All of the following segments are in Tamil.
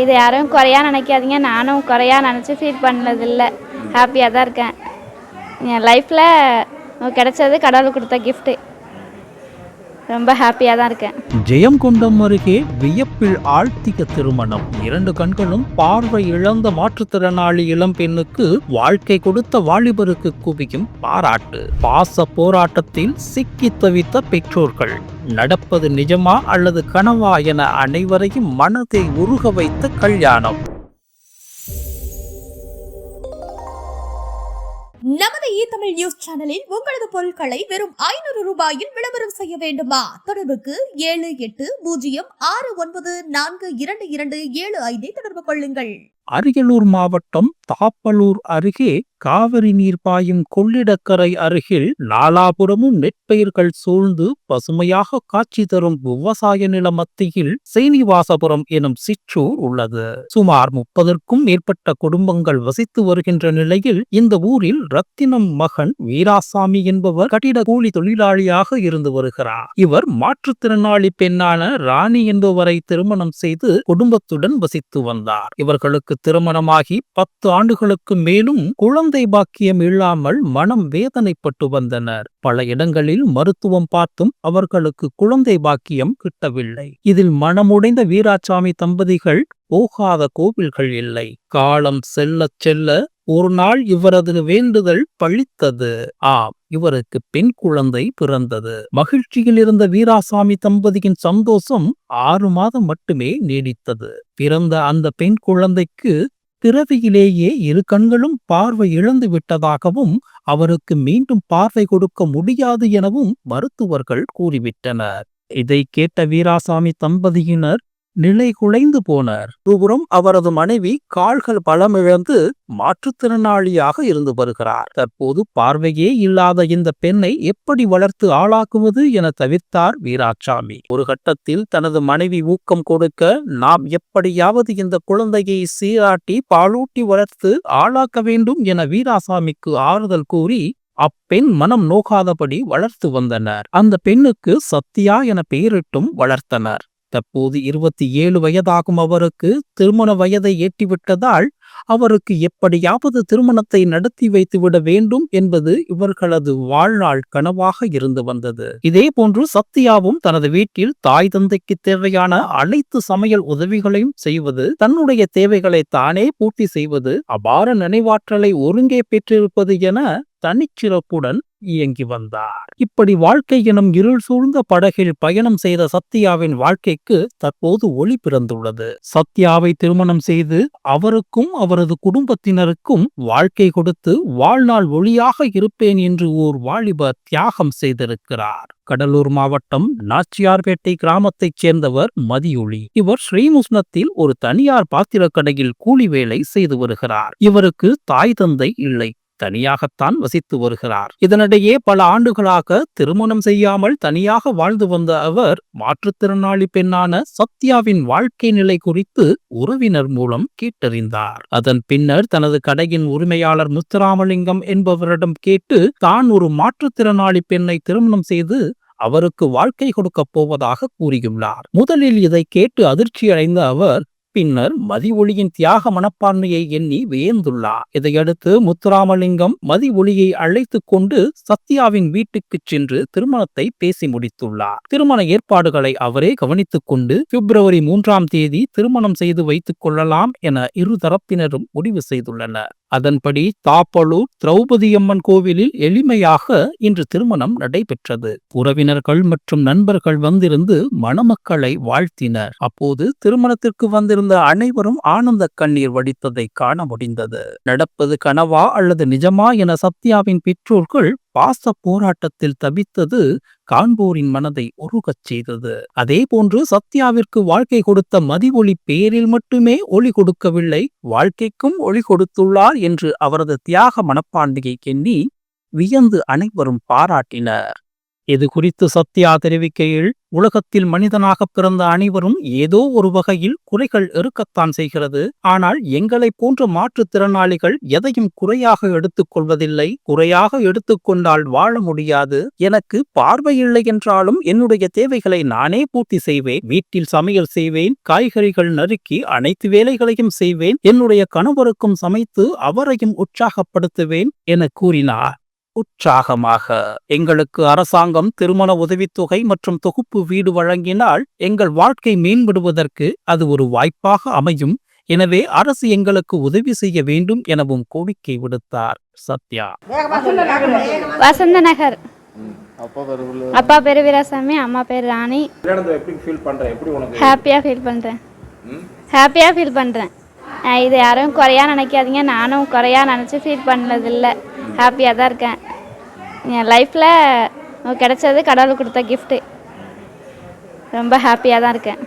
இது யாரும் குறையா நினைக்காதீங்க, நானும் குறையா நினச்சி ஃபீல் பண்ணதில்லை. ஹாப்பியாக தான் இருக்கேன். என் லைஃப்பில் கிடைச்சது கடவுள் கொடுத்த கிஃப்ட்டு. ரொம்ப ஹாப்பியாக தான் இருக்கேன். ஜெயங்கொண்டம் அருகே வியப்பில் ஆழ்த்திய திருமணம். 2 கண்களும் பார்வை இழந்த மாற்றுத்திறனாளி இளம் பெண்ணுக்கு வாழ்க்கை கொடுத்த வாலிபருக்கு குவியும் பாராட்டு. பாச போராட்டத்தில் சிக்கி தவித்த பெற்றோர்கள். நடப்பது நிஜமா அல்லது கனவா என அனைவரையும் மனதை உருக வைத்த கல்யாணம். நமது தமிழ் நியூஸ் சேனலில் உங்களது பொருட்களை வெறும் 500 ரூபாயில் விளம்பரம் செய்ய வேண்டுமா? தொடர்புக்கு 7806942275 தொடர்பு கொள்ளுங்கள். அரியலூர் மாவட்டம் தாப்பலூர் அருகே காவிரி நீர் பாயும் கொள்ளிடக்கரை அருகில் நாலாபுரமும் நெற்பயிர்கள் சூழ்ந்து பசுமையாக காட்சி தரும் விவசாய நில மத்தியில் சீனிவாசபுரம் எனும் சிற்றூர் உள்ளது. சுமார் 30க்கும் மேற்பட்ட குடும்பங்கள் வசித்து வருகின்ற நிலையில் இந்த ஊரில் ரத்தினம் மகன் வீராசாமி என்பவர் கட்டிட கூலி தொழிலாளியாக இருந்து வருகிறார். இவர் மாற்றுத்திறனாளி பெண்ணான ராணி என்பவரை திருமணம் செய்து குடும்பத்துடன் வசித்து வந்தார். இவர்களுக்கு திருமணமாகி 10 ஆண்டுகளுக்கு மேலும் குழந்தை பாக்கியம் இல்லாமல் மனம் வேதனைப்பட்டு வந்தனர். பல இடங்களில் மருத்துவம் பார்த்தும் அவர்களுக்கு குழந்தை பாக்கியம் கிட்டவில்லை. இதில் மனமுடைந்த வீராசாமி தம்பதிகள் போகாத கோவில்கள் இல்லை. காலம் செல்ல செல்ல ஒரு நாள் இவரது வேண்டுதல் பழித்தது. இவருக்கு பெண் குழந்தை பிறந்தது. மகிழ்ச்சியில் இருந்த வீராசாமி தம்பதியின் சந்தோஷம் 6 மாதம் மட்டுமே நீடித்தது. பிறந்த அந்த பெண் குழந்தைக்கு பிறவியிலேயே 2 கண்களும் பார்வை இழந்து விட்டதாகவும் அவருக்கு மீண்டும் பார்வை கொடுக்க முடியாது எனவும் மருத்துவர்கள் கூறிவிட்டனர். இதை கேட்ட வீராசாமி தம்பதியினர் நிலை குலைந்து போனர். ஒருபுறம் அவரது மனைவி கால்கள் பலமிழந்து மாற்றுத்திறனாளியாக இருந்து வருகிறார். தற்போது பார்வையே இல்லாத இந்த பெண்ணை எப்படி வளர்த்து ஆளாக்குவது என தவிர்த்தார் வீராசாமி. ஒரு கட்டத்தில் தனது மனைவி ஊக்கம் கொடுக்க, நாம் எப்படியாவது இந்த குழந்தையை சீராட்டி பாலூட்டி வளர்த்து ஆளாக்க வேண்டும் என வீராசாமிக்கு ஆறுதல் கூறி அப்பெண் மனம் நோகாதபடி வளர்த்து வந்தனர். அந்த பெண்ணுக்கு சத்யா என பெயரிட்டும் வளர்த்தனர். தற்போது 27 வயதாகும் அவருக்கு திருமண வயதை எட்டிவிட்டதால் அவருக்கு எப்படியாவது திருமணத்தை நடத்தி வைத்துவிட வேண்டும் என்பது இவர்களது வாழ்நாள் கனவாக இருந்து வந்தது. இதே போன்று சத்யாவும் தனது வீட்டில் தாய் தந்தைக்கு தேவையான அனைத்து சமையல் உதவிகளையும் செய்வது, தன்னுடைய தேவைகளை தானே பூர்த்தி செய்வது, அபார நினைவாற்றலை ஒருங்கே பெற்றிருப்பது என தனிச்சிறப்புடன் இயங்கி வந்தார். இப்படி வாழ்க்கை எனும் இருள் சூழ்ந்த படகில் பயணம் செய்த சத்யாவின் வாழ்க்கைக்கு தற்போது ஒளி பிறந்துள்ளது. சத்யாவை திருமணம் செய்து அவருக்கும் அவரது குடும்பத்தினருக்கும் வாழ்க்கை கொடுத்து வாழ்நாள் ஒளியாக இருப்பேன் என்று ஓர் வாலிபர் தியாகம் செய்திருக்கிறார். கடலூர் மாவட்டம் நாச்சியார்பேட்டை கிராமத்தைச் சேர்ந்தவர் மதியொளி. இவர் ஸ்ரீமுஷ்ணத்தில் ஒரு தனியார் பாத்திரக்கடையில் கூலி வேலை செய்து வருகிறார். இவருக்கு தாய் தந்தை இல்லை, தனியாகத்தான் வசித்து வருகிறார். இதனிடையே பல ஆண்டுகளாக திருமணம் செய்யாமல் தனியாக வாழ்ந்து வந்த அவர் மாற்றுத்திறனாளி பெண்ணான சத்யாவின் வாழ்க்கை நிலை குறித்து உறவினர் மூலம் கேட்டறிந்தார். அதன் பின்னர் தனது கடையின் உரிமையாளர் முத்துராமலிங்கம் என்பவரிடம் கேட்டு தான் ஒரு மாற்றுத்திறனாளி பெண்ணை திருமணம் செய்து அவருக்கு வாழ்க்கை கொடுக்க போவதாக கூறியுள்ளார். முதலில் இதை கேட்டு அதிர்ச்சியடைந்த அவர் பின்னர் மதியொளியின் தியாக மனப்பான்மையை எண்ணி வியந்துள்ளார். இதையடுத்து முத்துராமலிங்கம் மதியொளியை அழைத்து கொண்டு சத்யாவின் வீட்டுக்கு சென்று திருமணத்தை பேசி முடித்துள்ளார். திருமண ஏற்பாடுகளை அவரே கவனித்துக் கொண்டு பிப்ரவரி 3ஆம் தேதி திருமணம் செய்து வைத்துக் கொள்ளலாம் என இருதரப்பினரும் முடிவு செய்துள்ளனர். அதன்படி தாப்பலூர் திரௌபதியம்மன் கோவிலில் எளிமையாக இன்று திருமணம் நடைபெற்றது. உறவினர்கள் மற்றும் நண்பர்கள் வந்திருந்து மணமக்களை வாழ்த்தினர். அப்போது திருமணத்திற்கு வந்திருந்த அனைவரும் ஆனந்த கண்ணீர் வடித்ததை காண முடிந்தது. நடப்பது கனவா அல்லது நிஜமா என சத்யாவின் பெற்றோர்கள் பாச போராட்டத்தில் தவித்தது காண்போரின் மனதை உருகச் செய்தது. அதே போன்று சத்யாவிற்கு வாழ்க்கை கொடுத்த மதியொளி பெயரில் மட்டுமே ஒளி கொடுக்கவில்லை, வாழ்க்கைக்கும் ஒளி கொடுத்துள்ளார் என்று அவரது தியாக மனப்பான்மையை எண்ணி வியந்து அனைவரும் பாராட்டினர். இது குறித்து சத்யா தெரிவிக்கையில், உலகத்தில் மனிதனாக பிறந்த அனைவரும் ஏதோ ஒரு வகையில் குறைகள் இருக்கத்தான் செய்கிறது. ஆனால் எங்களை போன்ற மாற்றுத்திறனாளிகள் எதையும் குறையாக எடுத்துக் கொள்வதில்லை. குறையாக எடுத்துக்கொண்டால் வாழ முடியாது. எனக்கு பார்வையில்லை என்றாலும் என்னுடைய தேவைகளை நானே பூர்த்தி செய்வேன். வீட்டில் சமையல் செய்வேன், காய்கறிகள் நறுக்கி அனைத்து வேலைகளையும் செய்வேன். என்னுடைய கணவருக்கும் சமைத்து அவரையும் உற்சாகப்படுத்துவேன் என கூறினார். உற்சாகமாக, எங்களுக்கு அரசாங்கம் திருமண உதவித்தொகை மற்றும் தொகுப்பு வீடு வழங்கினால் எங்கள் வாழ்க்கை மேம்படுவதற்கு அது ஒரு வாய்ப்பாக அமையும். எனவே அரசு எங்களுக்கு உதவி செய்ய வேண்டும் எனவும் கோரிக்கை விடுத்தார் சத்யா. வசந்த நகர். அப்பா பேரு வீராசாமி, அம்மா பேரு ராணி. ஹாப்பியாக ஃபீல் பண்ணுறேன். இது யாரும் குறையா நினைக்காதீங்க, நானும் குறையா நினச்சி ஃபீல் பண்ணதில்லை. ஹாப்பியாக தான் இருக்கேன். என் லைஃப்பில் கிடைச்சது கடவுள் கொடுத்த கிஃப்ட்டு. ரொம்ப ஹாப்பியாக தான் இருக்கேன்.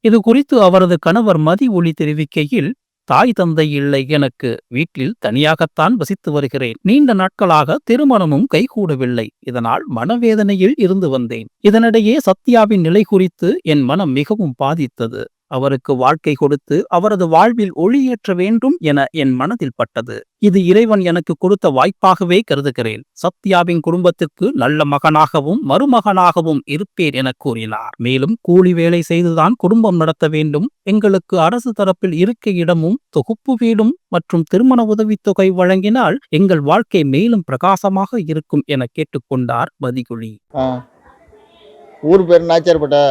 இது குறித்து அவரது கணவர் மதி ஒளி தெரிவிக்கையில், தாய் தந்தை இல்லை எனக்கு. வீட்டில் தனியாகத்தான் வசித்து வருகிறேன். நீண்ட நாட்களாக திருமணமும் கைகூடவில்லை. இதனால் மனவேதனையில் இருந்து வந்தேன். இதனிடையே சத்யாவின் நிலை குறித்து என் மனம் மிகவும் பாதித்தது. அவருக்கு வாழ்க்கை கொடுத்து அவரது வாழ்வில் ஒளியேற்ற வேண்டும் என என் மனதில் பட்டது. இது இறைவன் எனக்கு கொடுத்த வாய்ப்பாகவே கருதுகிறேன். சத்யாவின் குடும்பத்திற்கு நல்ல மகனாகவும் மருமகனாகவும் இருப்பேன் என கூறினார். மேலும் கூலி வேலை செய்துதான் குடும்பம் நடத்த வேண்டும். எங்களுக்கு அரசு தரப்பில் இருக்கை இடமும் தொகுப்பு வீடும் மற்றும் திருமண உதவித்தொகை வழங்கினால் எங்கள் வாழ்க்கை மேலும் பிரகாசமாக இருக்கும் என கேட்டுக்கொண்டார் மதிகுழி. ஊர் பேர் நாச்சியார்பேட்டை,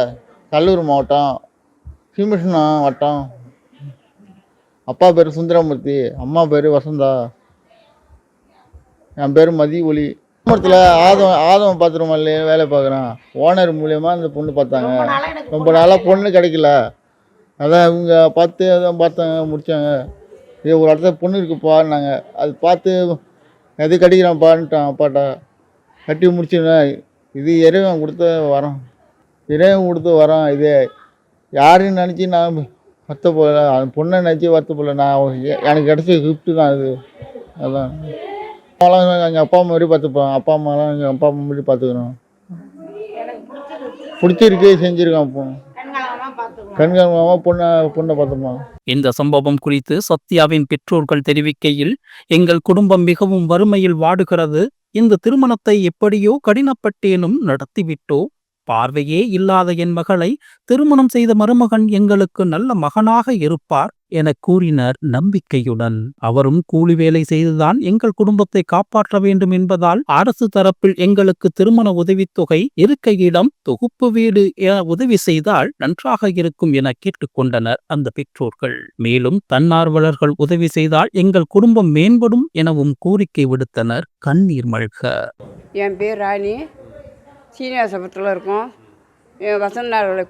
கடலூர் மாவட்டம், சீமிஷன் வட்டம். அப்பா பேர் சுந்தரமூர்த்தி, அம்மா பேர் வசந்தா, என் பேர் மதி ஒளி. கிராமத்தில் ஆதவன் பாத்ரூமில் வேலை பார்க்குறேன். ஓனர் மூலயமா இந்த பொண்ணு பார்த்தாங்க. ரொம்ப நாளாக பொண்ணு கிடைக்கல. அதான் இவங்க பார்த்து அதான் பார்த்தாங்க, முடித்தாங்க. இது ஒரு இடத்துல பொண்ணு இருக்குப்பான்னாங்க. அது பார்த்து எது கட்டிக்கிறான்ப்பான்ட்டான் அப்பாட்ட. கட்டி முடிச்சுருவேன். இது இறைவன் கொடுத்த வரோம், இது யாருன்னு நினச்சி நான் வருத்தப்படல. அந்த பொண்ணை நினச்சி வருத்தப்படல. நான் எனக்கு கிடச்ச கிஃப்ட்டு தான் அது. அதான் அம்மாலாம் எங்கள் அப்பா அம்மா மாதிரி பார்த்துப்பேன். அப்பா அம்மாலாம் எங்கள் அப்பா அம்மா மாதிரி பார்த்துக்கிறோம். பிடிச்சிருக்கு, செஞ்சுருக்கான். கண்காணமாக பொண்ணை பார்த்துப்பான். இந்த சம்பவம் குறித்து சத்யாவின் பெற்றோர்கள் தெரிவிக்கையில், எங்கள் குடும்பம் மிகவும் வறுமையில் வாடுகிறது. இந்த திருமணத்தை எப்படியோ கடினப்பட்டேனும் நடத்திவிட்டோ. பார்வையே இல்லாத என் மகளை திருமணம் செய்த மருமகன் எங்களுக்கு நல்ல மகனாக இருப்பார் என கூறினர் நம்பிக்கையுடன். அவரும் கூலி வேலை செய்துதான் எங்கள் குடும்பத்தை காப்பாற்ற வேண்டும் என்பதால் அரசு தரப்பில் எங்களுக்கு திருமண உதவித்தொகை, இருக்கை இடம், தொகுப்பு வீடு என உதவி செய்தால் நன்றாக இருக்கும் என கேட்டுக்கொண்டனர் அந்த பெற்றோர்கள். மேலும் தன்னார்வலர்கள் உதவி செய்தால் எங்கள் குடும்பம் மேம்படும் எனவும் கோரிக்கை விடுத்தனர் கண்ணீர் மல்க. என் பேர் ராணி, சீனிவாசபுரத்தில் இருக்கோம். வசந்தாவில்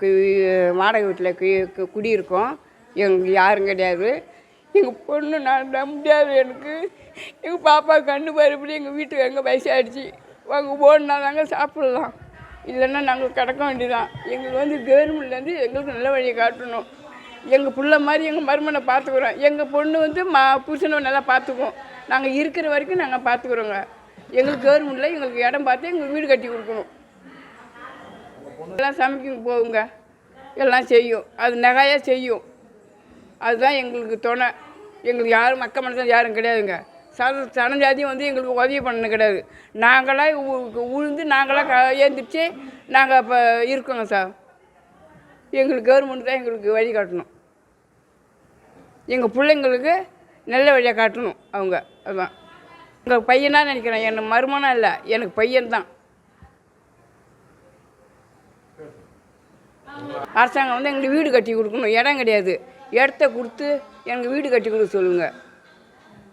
வாடகை வீட்டில் குடியிருக்கோம். எங்களுக்கு யாரும் கிடையாது. எங்கள் பொண்ணு நான் முடியாது. எனக்கு எங்கள் பாப்பா கண்ணு பருப்படி எங்கள் வீட்டுக்கு எங்கள் வயசாகிடுச்சு. அவங்க ஓடினா தாங்க சாப்பிட்லாம், இல்லைன்னா நாங்கள் கிடக்க வேண்டியதான். எங்களுக்கு கவர்மெண்ட்லேருந்து எங்களுக்கு நல்ல வழியை காட்டணும். எங்கள் பிள்ளை மாதிரி எங்கள் மருமனை பார்த்துக்குறோம். எங்கள் பொண்ணு புருஷனை நல்லா பார்த்துக்குவோம். நாங்கள் இருக்கிற வரைக்கும் நாங்கள் பார்த்துக்குறோங்க. எங்களுக்கு கவர்மெண்ட்டில் எங்களுக்கு இடம் பார்த்து எங்களுக்கு வீடு கட்டி கொடுக்கணும். எல்லாம் சமைக்க போகுங்க, எல்லாம் செய்யும், அது நகையாக செய்யும். அதுதான் எங்களுக்கு துணை. எங்களுக்கு யாரும் மக்க மனசன் யாரும் கிடையாதுங்க. சனஞ்சாதியும் எங்களுக்கு உதவி பண்ண கிடையாது. நாங்களாக உழுந்து நாங்களாக ஏந்திரிச்சு நாங்கள் இப்போ இருக்கோங்க சார். எங்களுக்கு கவர்மெண்ட் தான் எங்களுக்கு வழி காட்டணும். எங்கள் பிள்ளைங்களுக்கு நல்ல வழியாக காட்டணும் அவங்க. அதுதான் எங்கள் பையனாக நினைக்கிறேன். எனக்கு மருமனா இல்லை, எனக்கு பையன்தான். அரசாங்கம் எங்களுக்கு வீடு கட்டி கொடுக்கணும். இடம் கிடையாது, இடத்த கொடுத்து எனக்கு வீடு கட்டி கொடுக்க சொல்லுங்கள்.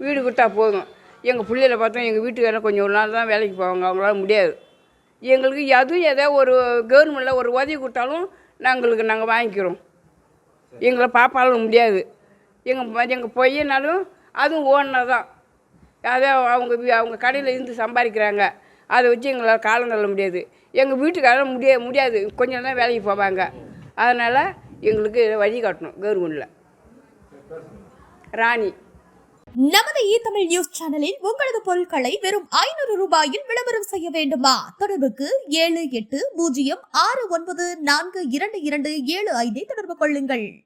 வீடு கொடுத்தா போதும். எங்கள் பிள்ளைகளை பார்த்தோம், எங்கள் வீட்டுக்காரர் கொஞ்சம் ஒரு நாள் தான் வேலைக்கு போவாங்க, அவங்களால முடியாது. எங்களுக்கு ஏதோ ஒரு கவர்மெண்ட்டில் ஒரு உதவி கொடுத்தாலும் நாங்கள் வாங்கிக்கிறோம். எங்களை பாப்பாலும் முடியாது. எங்கள் பையனாலும் அதுவும் ஓடினா தான். அதே அவங்க கடையில் இருந்து சம்பாதிக்கிறாங்க, அதை வச்சு எங்களால் காலம் தள்ள முடியாது. எங்கள் வீட்டுக்காரர் முடியாது, கொஞ்சம் தான் வேலைக்கு போவாங்க. அதனால் எங்களுக்கு வழி காட்டணும் கவர்மெண்ட்டில். ராணி. நமது தமிழ் நியூஸ் சேனலில் உங்களது பொருட்களை வெறும் 500 ரூபாயில் விளம்பரம் செய்ய வேண்டுமா? தொடர்புக்கு 7806942275 தொடர்பு கொள்ளுங்கள்.